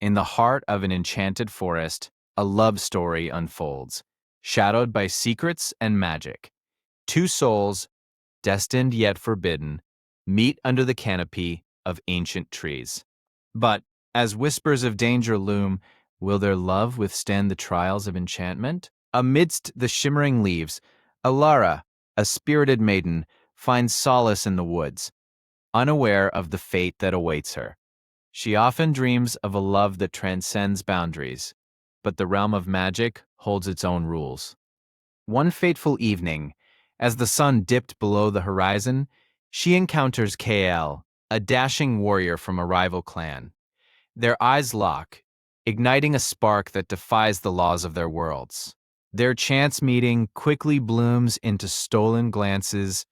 In the heart of an enchanted forest, a love story unfolds, shadowed by secrets and magic. Two souls, destined yet forbidden, meet under the canopy of ancient trees. But as whispers of danger loom, will their love withstand the trials of enchantment? Amidst the shimmering leaves, Alara, a spirited maiden, finds solace in the woods, unaware of the fate that awaits her. She often dreams of a love that transcends boundaries, but the realm of magic holds its own rules. One fateful evening, as the sun dipped below the horizon, she encounters KL, a dashing warrior from a rival clan. Their eyes lock, igniting a spark that defies the laws of their worlds. Their chance meeting quickly blooms into stolen glances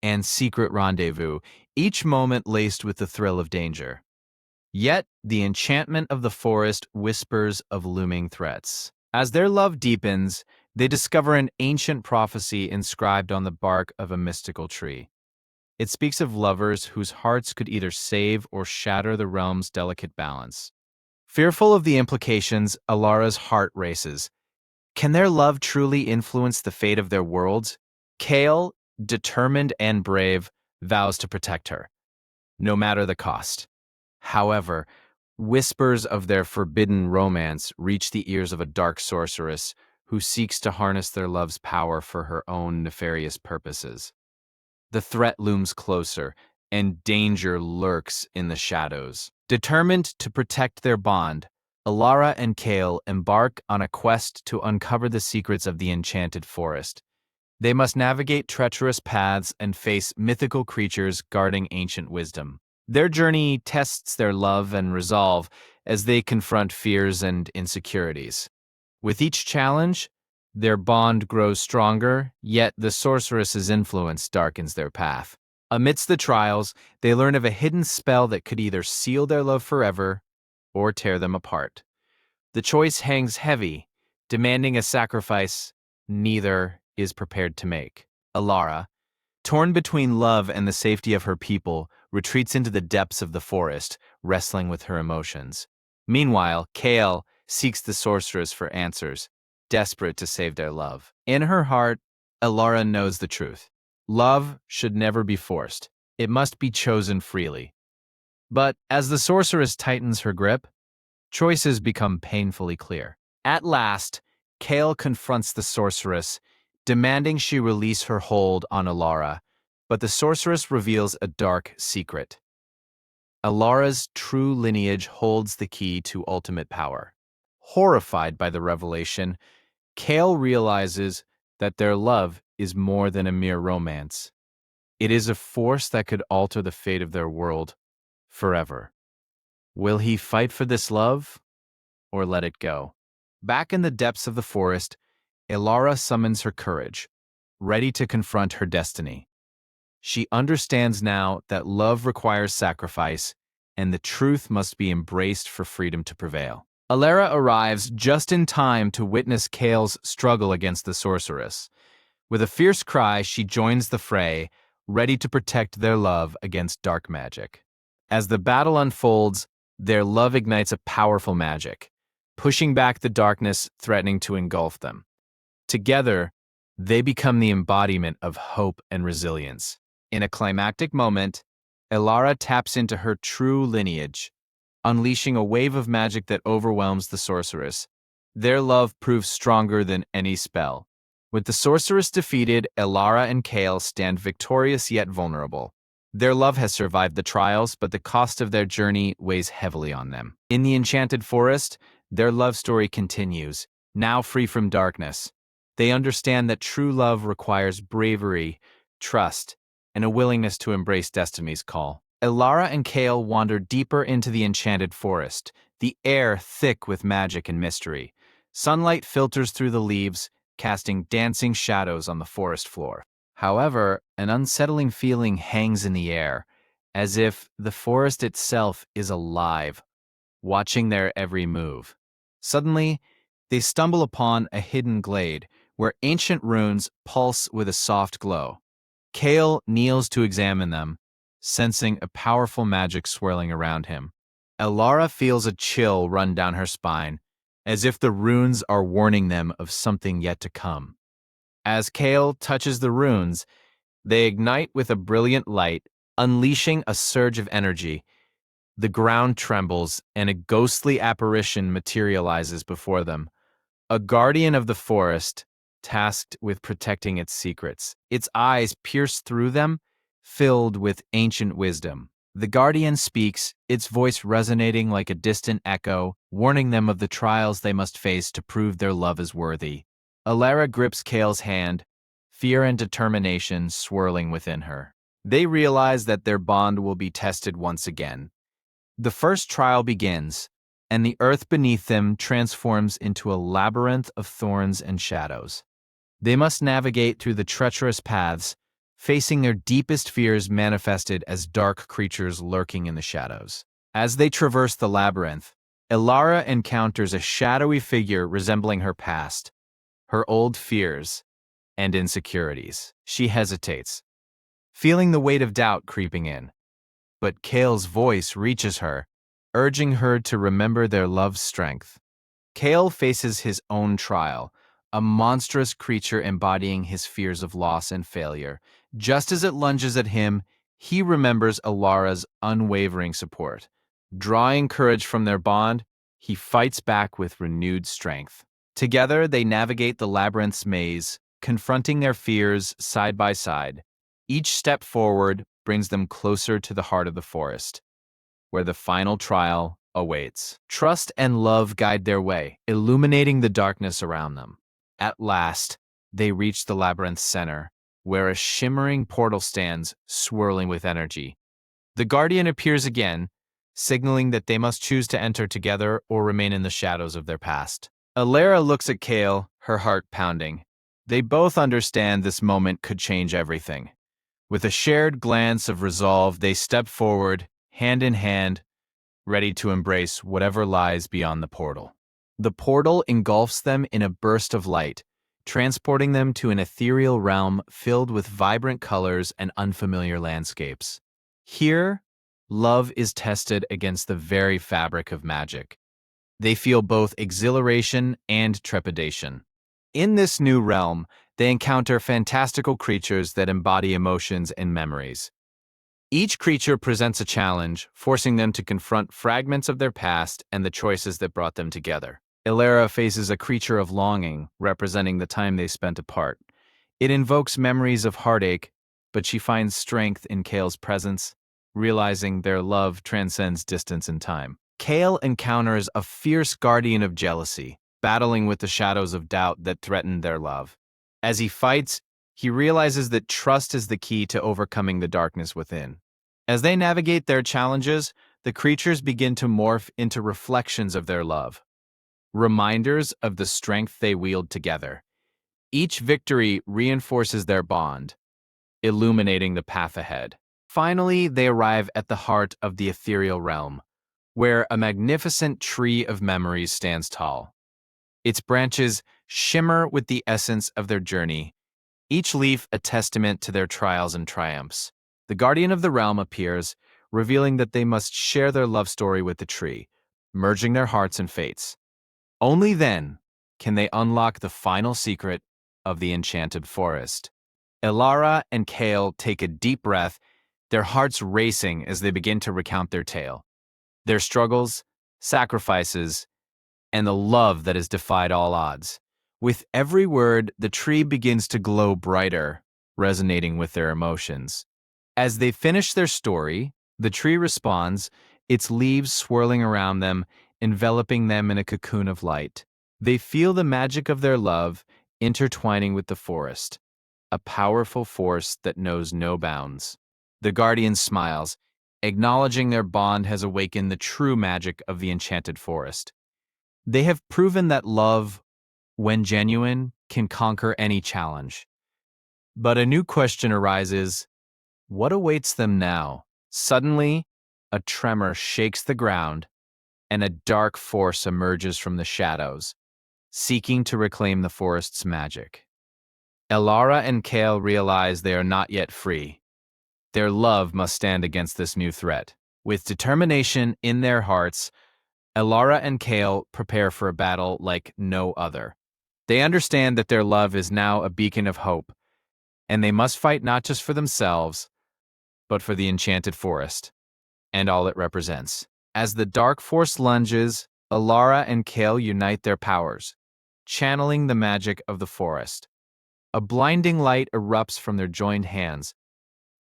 and secret rendezvous, each moment laced with the thrill of danger. Yet, the enchantment of the forest whispers of looming threats. As their love deepens, they discover an ancient prophecy inscribed on the bark of a mystical tree. It speaks of lovers whose hearts could either save or shatter the realm's delicate balance. Fearful of the implications, Alara's heart races. Can their love truly influence the fate of their worlds? Kale, determined and brave, vows to protect her, no matter the cost. However, whispers of their forbidden romance reach the ears of a dark sorceress who seeks to harness their love's power for her own nefarious purposes. The threat looms closer, and danger lurks in the shadows. Determined to protect their bond, Alara and Kale embark on a quest to uncover the secrets of the enchanted forest. They must navigate treacherous paths and face mythical creatures guarding ancient wisdom. Their journey tests their love and resolve as they confront fears and insecurities. With each challenge, their bond grows stronger, yet the sorceress's influence darkens their path. Amidst the trials, they learn of a hidden spell that could either seal their love forever or tear them apart. The choice hangs heavy, demanding a sacrifice neither is prepared to make. Alara, torn between love and the safety of her people, retreats into the depths of the forest, wrestling with her emotions. Meanwhile, Kale seeks the sorceress for answers, desperate to save their love. In her heart, Alara knows the truth. Love should never be forced. It must be chosen freely. But as the sorceress tightens her grip, choices become painfully clear. At last, Kale confronts the sorceress, demanding she release her hold on Alara, but the sorceress reveals a dark secret. Alara's true lineage holds the key to ultimate power. Horrified by the revelation, Kale realizes that their love is more than a mere romance. It is a force that could alter the fate of their world forever. Will he fight for this love or let it go? Back in the depths of the forest, Alara summons her courage, ready to confront her destiny. She understands now that love requires sacrifice, and the truth must be embraced for freedom to prevail. Alara arrives just in time to witness Kale's struggle against the sorceress. With a fierce cry, she joins the fray, ready to protect their love against dark magic. As the battle unfolds, their love ignites a powerful magic, pushing back the darkness threatening to engulf them. Together, they become the embodiment of hope and resilience. In a climactic moment, Alara taps into her true lineage, unleashing a wave of magic that overwhelms the sorceress. Their love proves stronger than any spell. With the sorceress defeated, Alara and Kale stand victorious yet vulnerable. Their love has survived the trials, but the cost of their journey weighs heavily on them. In the enchanted forest, their love story continues, now free from darkness. They understand that true love requires bravery, trust, and a willingness to embrace destiny's call. Alara and Kale wander deeper into the enchanted forest, the air thick with magic and mystery. Sunlight filters through the leaves, casting dancing shadows on the forest floor. However, an unsettling feeling hangs in the air, as if the forest itself is alive, watching their every move. Suddenly, they stumble upon a hidden glade, where ancient runes pulse with a soft glow. Kale kneels to examine them, sensing a powerful magic swirling around him. Elara feels a chill run down her spine, as if the runes are warning them of something yet to come. As Kale touches the runes, they ignite with a brilliant light, unleashing a surge of energy. The ground trembles, and a ghostly apparition materializes before them. A guardian of the forest, tasked with protecting its secrets. Its eyes pierce through them, filled with ancient wisdom. The guardian speaks, its voice resonating like a distant echo, warning them of the trials they must face to prove their love is worthy. Alara grips Kale's hand, fear and determination swirling within her. They realize that their bond will be tested once again. The first trial begins, and the earth beneath them transforms into a labyrinth of thorns and shadows. They must navigate through the treacherous paths, facing their deepest fears manifested as dark creatures lurking in the shadows. As they traverse the labyrinth, Elara encounters a shadowy figure resembling her past, her old fears and insecurities. She hesitates, feeling the weight of doubt creeping in. But Kale's voice reaches her, urging her to remember their love's strength. Kale faces his own trial, a monstrous creature embodying his fears of loss and failure. Just as it lunges at him, he remembers Alara's unwavering support. Drawing courage from their bond, he fights back with renewed strength. Together, they navigate the labyrinth's maze, confronting their fears side by side. Each step forward brings them closer to the heart of the forest, where the final trial awaits. Trust and love guide their way, illuminating the darkness around them. At last, they reach the labyrinth's center, where a shimmering portal stands, swirling with energy. The guardian appears again, signaling that they must choose to enter together or remain in the shadows of their past. Alara looks at Kale, her heart pounding. They both understand this moment could change everything. With a shared glance of resolve, they step forward, hand in hand, ready to embrace whatever lies beyond the portal. The portal engulfs them in a burst of light, transporting them to an ethereal realm filled with vibrant colors and unfamiliar landscapes. Here, love is tested against the very fabric of magic. They feel both exhilaration and trepidation. In this new realm, they encounter fantastical creatures that embody emotions and memories. Each creature presents a challenge, forcing them to confront fragments of their past and the choices that brought them together. Elara faces a creature of longing, representing the time they spent apart. It invokes memories of heartache, but she finds strength in Kale's presence, realizing their love transcends distance and time. Kale encounters a fierce guardian of jealousy, battling with the shadows of doubt that threaten their love. As he fights, he realizes that trust is the key to overcoming the darkness within. As they navigate their challenges, the creatures begin to morph into reflections of their love, reminders of the strength they wield together. Each victory reinforces their bond, illuminating the path ahead. Finally, they arrive at the heart of the ethereal realm, where a magnificent tree of memories stands tall. Its branches shimmer with the essence of their journey, each leaf a testament to their trials and triumphs. The guardian of the realm appears, revealing that they must share their love story with the tree, merging their hearts and fates. Only then can they unlock the final secret of the enchanted forest. Elara and Kale take a deep breath, their hearts racing as they begin to recount their tale, their struggles, sacrifices, and the love that has defied all odds. With every word, the tree begins to glow brighter, resonating with their emotions. As they finish their story, the tree responds, its leaves swirling around them, enveloping them in a cocoon of light. They feel the magic of their love intertwining with the forest, a powerful force that knows no bounds. The guardian smiles, acknowledging their bond has awakened the true magic of the enchanted forest. They have proven that love, when genuine, can conquer any challenge. But a new question arises: what awaits them now? Suddenly, a tremor shakes the ground, and a dark force emerges from the shadows, seeking to reclaim the forest's magic. Elara and Kale realize they are not yet free. Their love must stand against this new threat. With determination in their hearts, Elara and Kale prepare for a battle like no other. They understand that their love is now a beacon of hope, and they must fight not just for themselves, but for the enchanted forest and all it represents. As the dark force lunges, Elara and Kale unite their powers, channeling the magic of the forest. A blinding light erupts from their joined hands,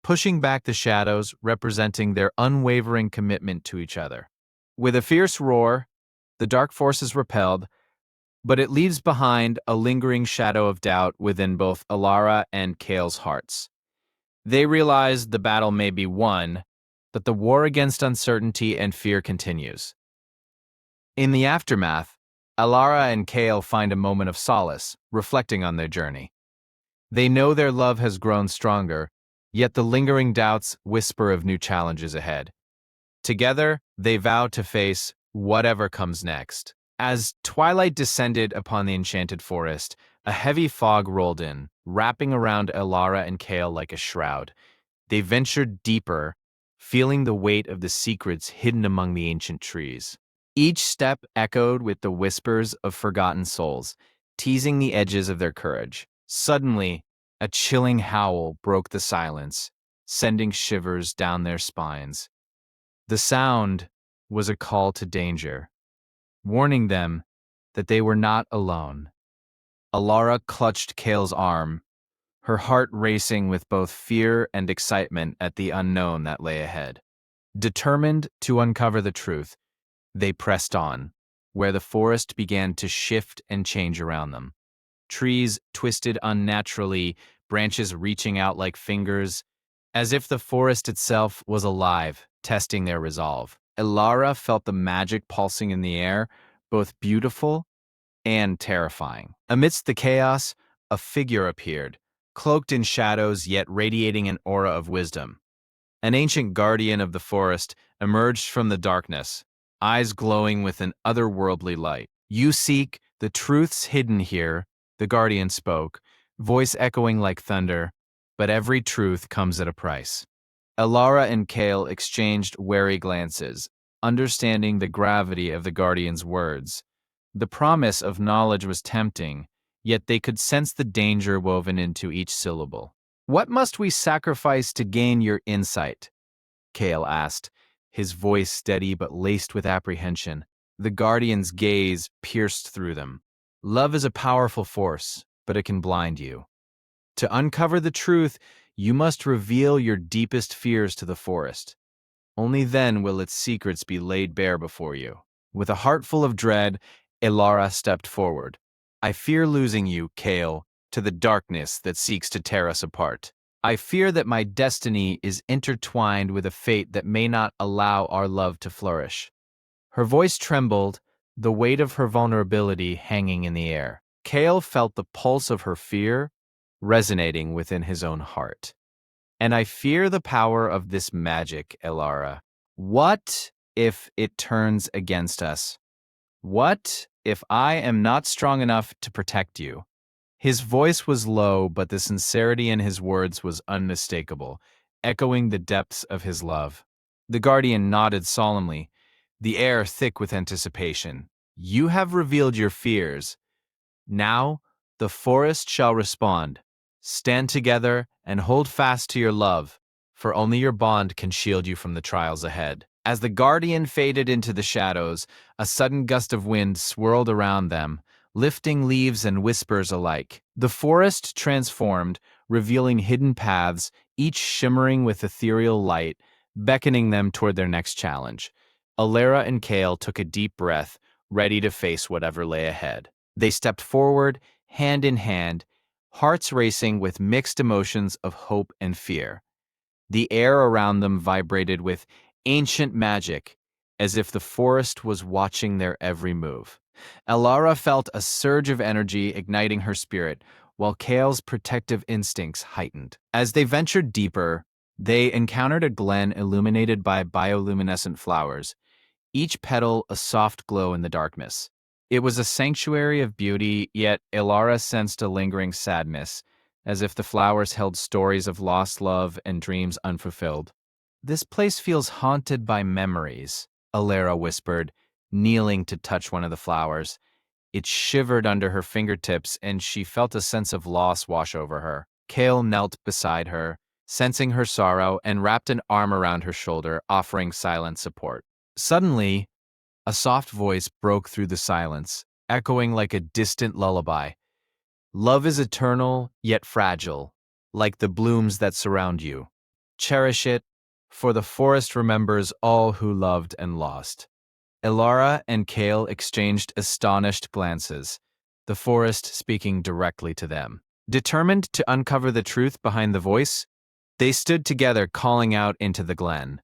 pushing back the shadows, representing their unwavering commitment to each other. With a fierce roar, the dark force is repelled, but it leaves behind a lingering shadow of doubt within both Elara and Kale's hearts. They realize the battle may be won, but the war against uncertainty and fear continues. In the aftermath, Elara and Kale find a moment of solace, reflecting on their journey. They know their love has grown stronger, yet the lingering doubts whisper of new challenges ahead. Together, they vow to face whatever comes next. As twilight descended upon the enchanted forest, a heavy fog rolled in, wrapping around Elara and Kale like a shroud. They ventured deeper, feeling the weight of the secrets hidden among the ancient trees. Each step echoed with the whispers of forgotten souls, teasing the edges of their courage. Suddenly, a chilling howl broke the silence, sending shivers down their spines. The sound was a call to danger, warning them that they were not alone. Elara clutched Kale's arm, her heart racing with both fear and excitement at the unknown that lay ahead. Determined to uncover the truth, they pressed on, where the forest began to shift and change around them. Trees twisted unnaturally, branches reaching out like fingers, as if the forest itself was alive, testing their resolve. Elara felt the magic pulsing in the air, both beautiful and terrifying. Amidst the chaos, a figure appeared, cloaked in shadows yet radiating an aura of wisdom. An ancient guardian of the forest emerged from the darkness, eyes glowing with an otherworldly light. "You seek the truths hidden here," the guardian spoke, voice echoing like thunder, "but every truth comes at a price." Elara and Kale exchanged wary glances, understanding the gravity of the guardian's words. The promise of knowledge was tempting, yet they could sense the danger woven into each syllable. "What must we sacrifice to gain your insight?" Kale asked, his voice steady but laced with apprehension. The guardian's gaze pierced through them. "Love is a powerful force, but it can blind you. To uncover the truth, you must reveal your deepest fears to the forest. Only then will its secrets be laid bare before you." With a heart full of dread, Elara stepped forward. "I fear losing you, Kale, to the darkness that seeks to tear us apart. I fear that my destiny is intertwined with a fate that may not allow our love to flourish." Her voice trembled, the weight of her vulnerability hanging in the air. Kale felt the pulse of her fear resonating within his own heart. "And I fear the power of this magic, Elara. What if it turns against us? What if I am not strong enough to protect you?" His voice was low, but the sincerity in his words was unmistakable, echoing the depths of his love. The guardian nodded solemnly, the air thick with anticipation. "You have revealed your fears. Now the forest shall respond. Stand together and hold fast to your love, for only your bond can shield you from the trials ahead." As the guardian faded into the shadows, a sudden gust of wind swirled around them, lifting leaves and whispers alike. The forest transformed, revealing hidden paths, each shimmering with ethereal light, beckoning them toward their next challenge. Elara and Kale took a deep breath, ready to face whatever lay ahead. They stepped forward, hand in hand, hearts racing with mixed emotions of hope and fear. The air around them vibrated with ancient magic, as if the forest was watching their every move. Elara felt a surge of energy igniting her spirit, while Kale's protective instincts heightened. As they ventured deeper, they encountered a glen illuminated by bioluminescent flowers, each petal a soft glow in the darkness. It was a sanctuary of beauty, yet Elara sensed a lingering sadness, as if the flowers held stories of lost love and dreams unfulfilled. This place feels haunted by memories, Alara whispered, kneeling to touch one of the flowers. It shivered under her fingertips, and she felt a sense of loss wash over her. Kale knelt beside her, sensing her sorrow, and wrapped an arm around her shoulder, offering silent support. Suddenly, a soft voice broke through the silence, echoing like a distant lullaby. Love is eternal, yet fragile, like the blooms that surround you. Cherish it, for the forest remembers all who loved and lost. Elara and Kale exchanged astonished glances, the forest speaking directly to them. Determined to uncover the truth behind the voice, they stood together, calling out into the glen.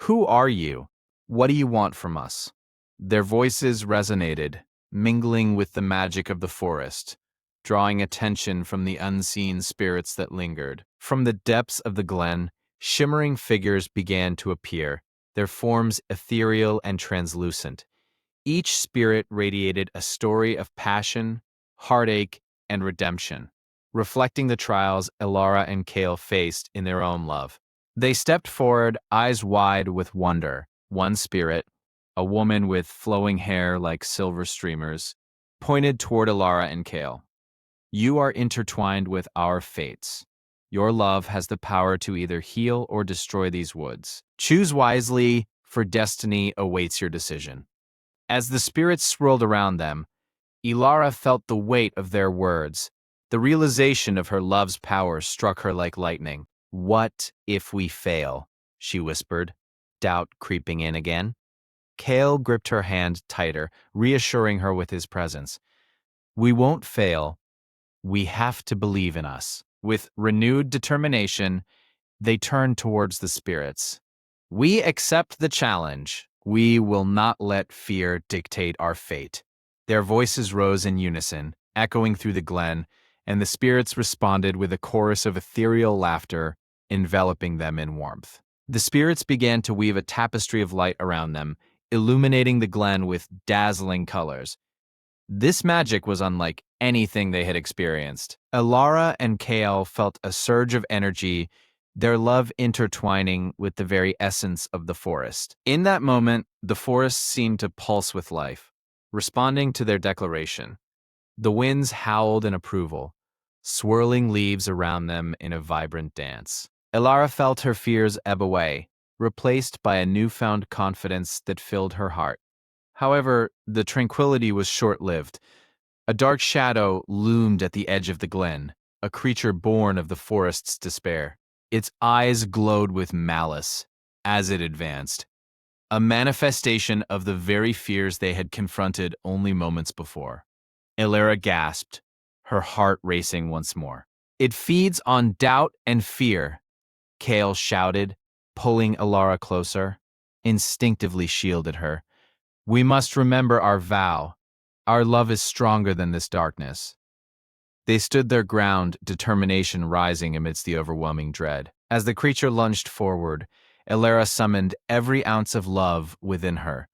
Who are you? What do you want from us? Their voices resonated, mingling with the magic of the forest, drawing attention from the unseen spirits that lingered. From the depths of the glen, shimmering figures began to appear, their forms ethereal and translucent. Each spirit radiated a story of passion, heartache, and redemption, reflecting the trials Elara and Kale faced in their own love. They stepped forward, eyes wide with wonder. One spirit, a woman with flowing hair like silver streamers, pointed toward Elara and Kale. You are intertwined with our fates. Your love has the power to either heal or destroy these woods. Choose wisely, for destiny awaits your decision. As the spirits swirled around them, Elara felt the weight of their words. The realization of her love's power struck her like lightning. What if we fail? She whispered, doubt creeping in again. Kale gripped her hand tighter, reassuring her with his presence. We won't fail. We have to believe in us. With renewed determination, they turned towards the spirits. We accept the challenge. We will not let fear dictate our fate. Their voices rose in unison, echoing through the glen, and the spirits responded with a chorus of ethereal laughter, enveloping them in warmth. The spirits began to weave a tapestry of light around them, illuminating the glen with dazzling colors. This magic was unlike anything they had experienced. Elara and Kale felt a surge of energy, their love intertwining with the very essence of the forest. In that moment, the forest seemed to pulse with life, responding to their declaration. The winds howled in approval, swirling leaves around them in a vibrant dance. Elara felt her fears ebb away, replaced by a newfound confidence that filled her heart. However, the tranquility was short-lived. A dark shadow loomed at the edge of the glen, a creature born of the forest's despair. Its eyes glowed with malice as it advanced, a manifestation of the very fears they had confronted only moments before. Elara gasped, her heart racing once more. It feeds on doubt and fear, Kale shouted, pulling Elara closer, instinctively shielded her. We must remember our vow. Our love is stronger than this darkness. They stood their ground, determination rising amidst the overwhelming dread. As the creature lunged forward, Elara summoned every ounce of love within her.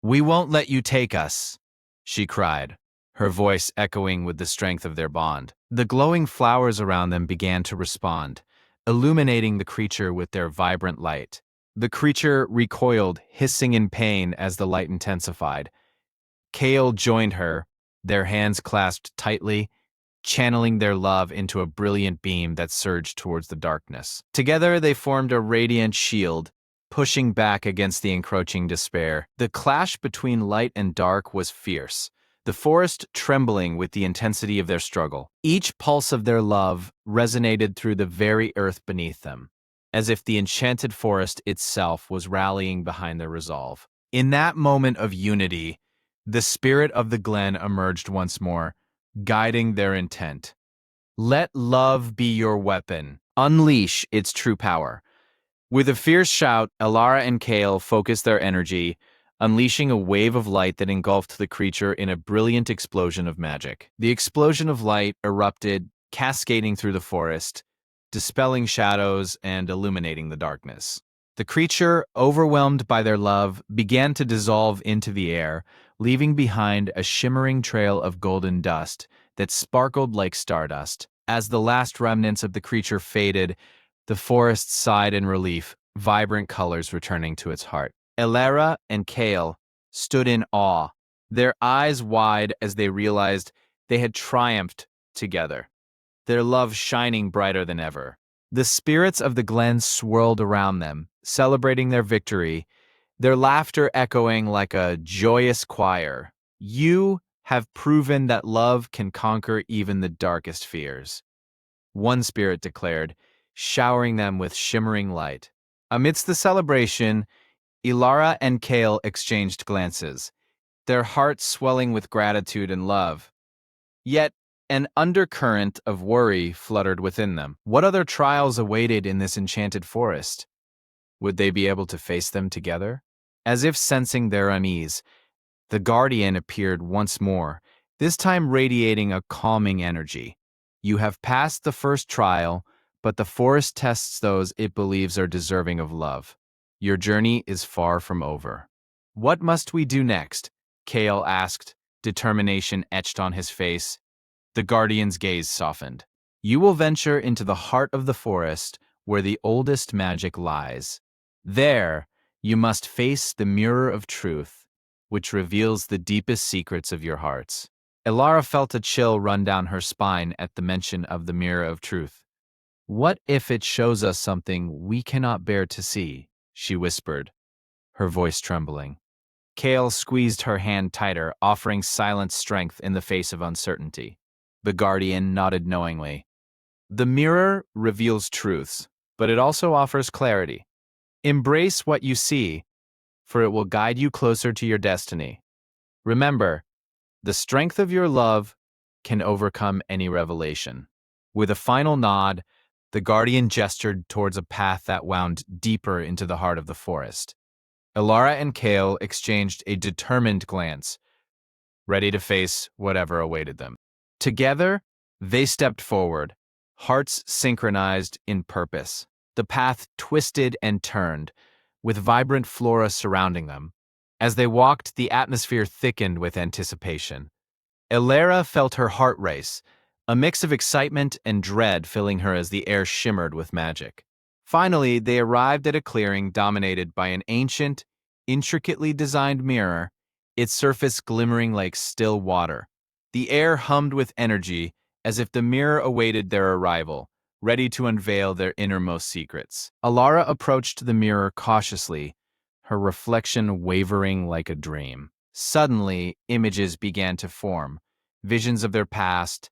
We won't let you take us, she cried, her voice echoing with the strength of their bond. The glowing flowers around them began to respond, illuminating the creature with their vibrant light. The creature recoiled, hissing in pain as the light intensified. Kale joined her, their hands clasped tightly, channeling their love into a brilliant beam that surged towards the darkness. Together they formed a radiant shield, pushing back against the encroaching despair. The clash between light and dark was fierce, the forest trembling with the intensity of their struggle. Each pulse of their love resonated through the very earth beneath them, as if the enchanted forest itself was rallying behind their resolve. In that moment of unity, the spirit of the glen emerged once more, guiding their intent. Let love be your weapon. Unleash its true power. With a fierce shout, Elara and Kale focused their energy, unleashing a wave of light that engulfed the creature in a brilliant explosion of magic. The explosion of light erupted, cascading through the forest, dispelling shadows and illuminating the darkness. The creature, overwhelmed by their love, began to dissolve into the air, leaving behind a shimmering trail of golden dust that sparkled like stardust. As the last remnants of the creature faded, the forest sighed in relief, vibrant colors returning to its heart. Elara and Kale stood in awe, their eyes wide as they realized they had triumphed together, their love shining brighter than ever. The spirits of the glen swirled around them, celebrating their victory, their laughter echoing like a joyous choir. You have proven that love can conquer even the darkest fears, one spirit declared, showering them with shimmering light. Amidst the celebration, Ilara and Kale exchanged glances, their hearts swelling with gratitude and love. Yet, an undercurrent of worry fluttered within them. What other trials awaited in this enchanted forest? Would they be able to face them together? As if sensing their unease, the guardian appeared once more, this time radiating a calming energy. You have passed the first trial, but the forest tests those it believes are deserving of love. Your journey is far from over. What must we do next? Kale asked, determination etched on his face. The guardian's gaze softened. You will venture into the heart of the forest where the oldest magic lies. There, you must face the mirror of truth, which reveals the deepest secrets of your hearts. Elara felt a chill run down her spine at the mention of the mirror of truth. What if it shows us something we cannot bear to see? She whispered, her voice trembling. Kale squeezed her hand tighter, offering silent strength in the face of uncertainty. The guardian nodded knowingly. The mirror reveals truths, but it also offers clarity. Embrace what you see, for it will guide you closer to your destiny. Remember, the strength of your love can overcome any revelation. With a final nod, the guardian gestured towards a path that wound deeper into the heart of the forest. Elara and Kale exchanged a determined glance, ready to face whatever awaited them. Together, they stepped forward, hearts synchronized in purpose. The path twisted and turned, with vibrant flora surrounding them. As they walked, the atmosphere thickened with anticipation. Elara felt her heart race, a mix of excitement and dread filling her as the air shimmered with magic. Finally, they arrived at a clearing dominated by an ancient, intricately designed mirror, its surface glimmering like still water. The air hummed with energy, as if the mirror awaited their arrival, ready to unveil their innermost secrets. Alara approached the mirror cautiously, her reflection wavering like a dream. Suddenly, images began to form, visions of their past,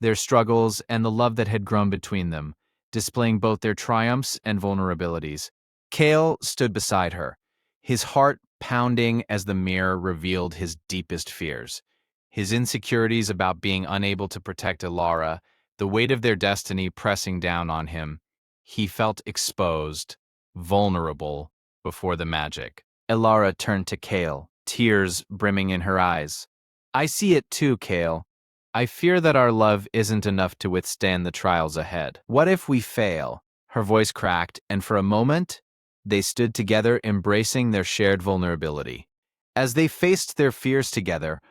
their struggles, and the love that had grown between them, displaying both their triumphs and vulnerabilities. Kale stood beside her, his heart pounding as the mirror revealed his deepest fears. His insecurities about being unable to protect Ilara, the weight of their destiny pressing down on him. He felt exposed, vulnerable, before the magic. Ilara turned to Kale, tears brimming in her eyes. I see it too, Kale. I fear that our love isn't enough to withstand the trials ahead. What if we fail? Her voice cracked, and for a moment, they stood together embracing their shared vulnerability. As they faced their fears together,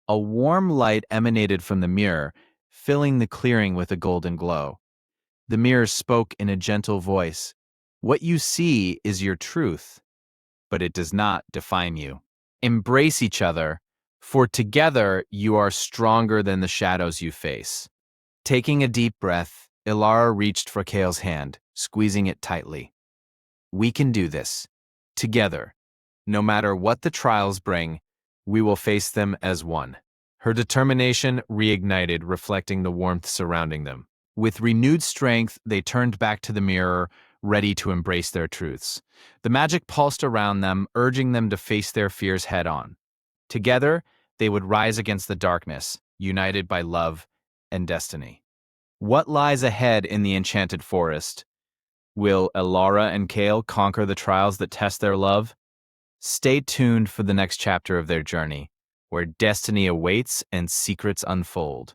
a warm light emanated from the mirror, filling the clearing with a golden glow. The mirror spoke in a gentle voice. What you see is your truth, but it does not define you. Embrace each other, for together you are stronger than the shadows you face. Taking a deep breath, Ilara reached for Kale's hand, squeezing it tightly. We can do this. Together. No matter what the trials bring, we will face them as one. Her determination reignited, reflecting the warmth surrounding them. With renewed strength, they turned back to the mirror, ready to embrace their truths. The magic pulsed around them, urging them to face their fears head-on. Together, they would rise against the darkness, united by love and destiny. What lies ahead in the Enchanted Forest? Will Elara and Kale conquer the trials that test their love? Stay tuned for the next chapter of their journey, where destiny awaits and secrets unfold.